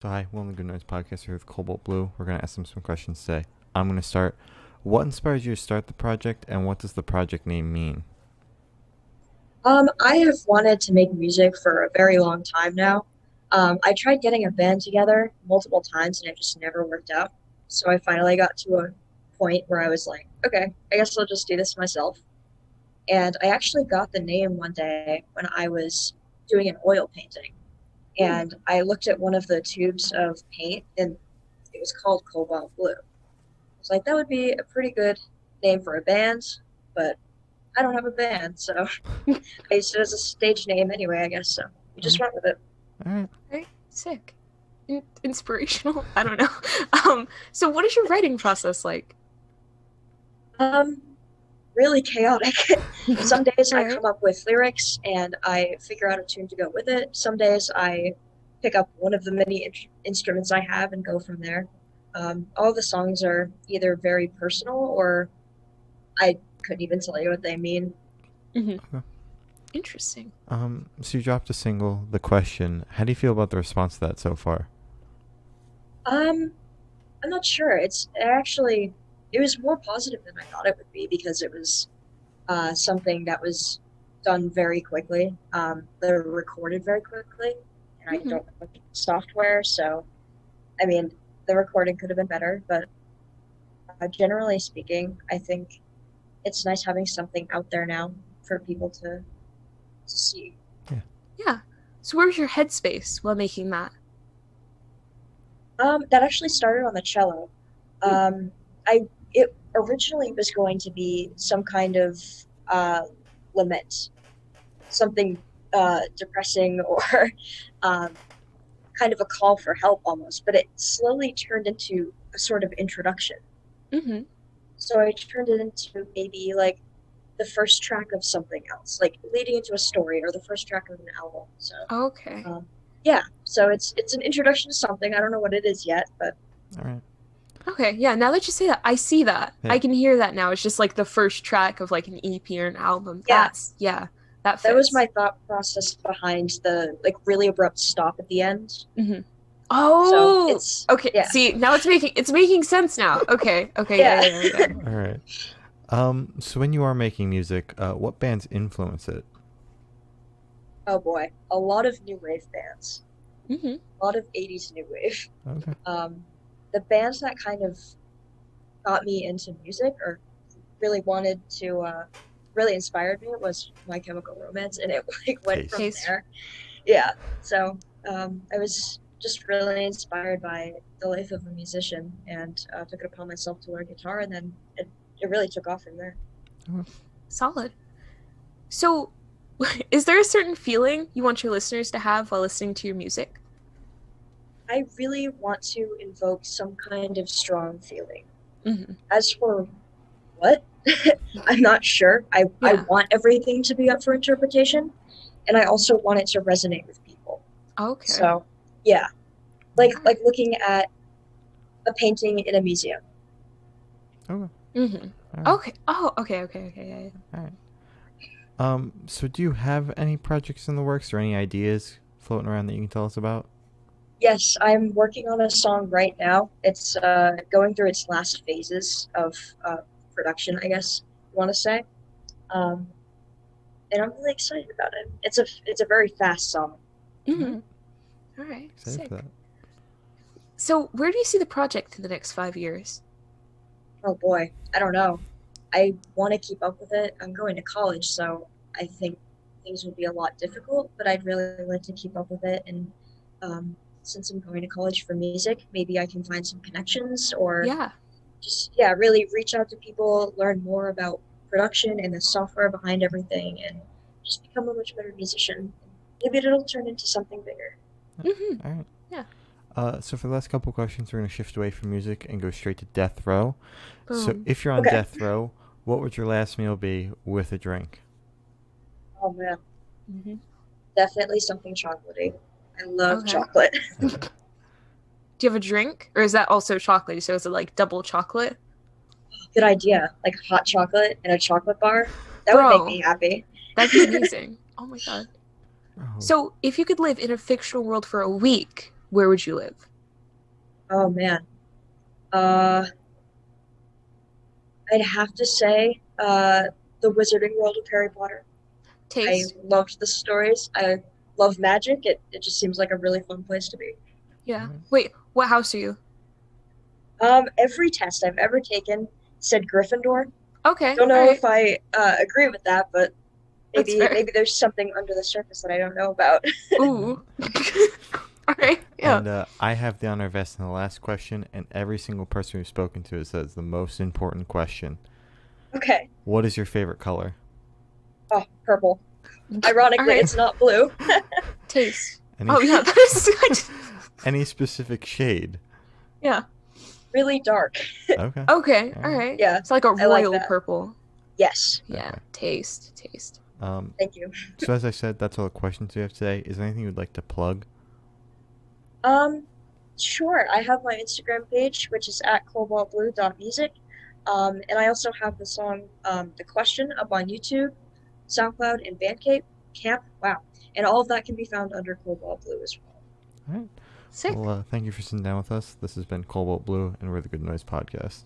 So hi, welcome to Good Noise Podcast here with Cobalt Blue. We're going to ask them some questions today. I'm going to start. What inspired you to start the project, and what does the project name mean? I have wanted to make music for a very long time now. I tried getting a band together multiple times and it just never worked out. So I finally got to a point where I was like, okay, I guess I'll just do this myself. And I actually got the name one day when I was doing an oil painting. And I looked at one of the tubes of paint and it was called Cobalt Blue. I was like, that would be a pretty good name for a band, but I don't have a band, so I used it as a stage name anyway, I guess. So we just Okay. went with it. All right. Okay, sick. Inspirational. I don't know. So what is your writing process like? Um, Really chaotic. Some days I Right. come up with lyrics and I figure out a tune to go with it. Some days I pick up one of the many instruments I have and go from there. All the songs are either very personal or I couldn't even tell you what they mean. Okay. Interesting. So you dropped a single, The Question. How do you feel about the response to that so far? Um, I'm not sure. It was more positive than I thought it would be because it was something that was done very quickly. They were recorded very quickly, and I hmm don't know the software, so I mean, the recording could have been better, but generally speaking, I think it's nice having something out there now for people to see. Yeah. Yeah. So where was your headspace while making that? That actually started on the cello. Hmm. Um, I It originally was going to be some kind of uh, lament, something depressing or um, kind of a call for help almost, but it slowly turned into a sort of introduction. hmm So I turned it into maybe like the first track of something else, like leading into a story or the first track of an album. So Okay. um, yeah, so it's an introduction to something. I don't know what it is yet, but All right. Okay. Yeah. Now that you say that, I see that. Yeah. I can hear that now. It's just like the first track of like an EP or an album. yeah, Yeah, that that was fits. my thought process behind the like really abrupt stop at the end. hmm So Oh, it's okay. yeah, See, now it's making sense now. Okay. Okay. Yeah. yeah. Yeah. Yeah. All right. So when you are making music, what bands influence it? Oh boy, a lot of new wave bands, yeah. a lot of '80s new wave. Okay. Um, the bands that kind of got me into music or really wanted to really inspired me was My Chemical Romance, and it like went from Taste. Taste. there. Yeah, so I was just really inspired by the life of a musician and took it upon myself to learn guitar, and then it really took off from there. Okay. Solid. So, is there a certain feeling you want your listeners to have while listening to your music? I really want to invoke some kind of strong feeling. hmm As for what, I'm not sure. I Yeah. want everything to be up for interpretation, and I also want it to resonate with people. Okay. So, yeah, like looking at a painting in a museum. Okay. hmm All right. Okay. Oh, okay. Okay. Okay. Yeah, yeah. All right. So do you have any projects in the works or any ideas floating around that you can tell us about? Yes, I'm working on a song right now. It's going through its last phases of production, I guess you want to say. Um, and I'm really excited about it. It's a very fast song. hmm All right. Excited for Sick. that. So, where do you see the project in the next 5 years? Oh boy, I don't know. I want to keep up with it. I'm going to college, so I think things will be a lot difficult, but I'd really like to keep up with it. And um, since I'm going to college for music, maybe I can find some connections or Yeah. just, yeah, really reach out to people, learn more about production and the software behind everything, and just become a much better musician. Maybe it'll turn into something bigger. hmm All right. Yeah. So for the last couple questions, we're going to shift away from music and go straight to death row. So Boom. if you're on Okay. death row, what would your last meal be with a drink? Oh man, hmm definitely something chocolatey. I love Okay. chocolate. Okay. Do you have a drink, or is that also chocolate? So is it like double chocolate? Good idea. Like hot chocolate and a chocolate bar. That would make Bro, me happy. that'd be amazing. Oh my god. Oh, So, if you could live in a fictional world for a week, where would you live? Oh man. Uh, I'd have to say, the Wizarding World of Harry Potter. I Taste? loved the stories. I love magic. It just seems like a really fun place to be. Yeah. Wait, what house are you? Every test I've ever taken said Gryffindor. Okay, Don't all know if right. I agree with that, but That's maybe fair. maybe there's something under the surface that I don't know about. Ooh. All right. Yeah. And I have the honor of asking the last question, and every single person we've spoken to says the most important question. Okay. What is your favorite color? Oh, purple. All Ironically, right. it's not blue. Taste. Any Oh yeah, that is. any specific shade? Yeah. Really dark. Okay. Okay. All All right. right. Yeah, It's like a I like royal that. purple. Yes. Yeah. Okay. Taste. Thank you. So as I said, that's all the questions we have today. Is there anything you'd like to plug? Um, sure. I have my Instagram page, which is at cobaltblue.music. And I also have the song The Question up on YouTube, SoundCloud, and Bandcamp. Wow. And all of that can be found under Cobalt Blue as well. All right. Sick. Well, thank you for sitting down with us. This has been Cobalt Blue, and we're the Good Noise Podcast.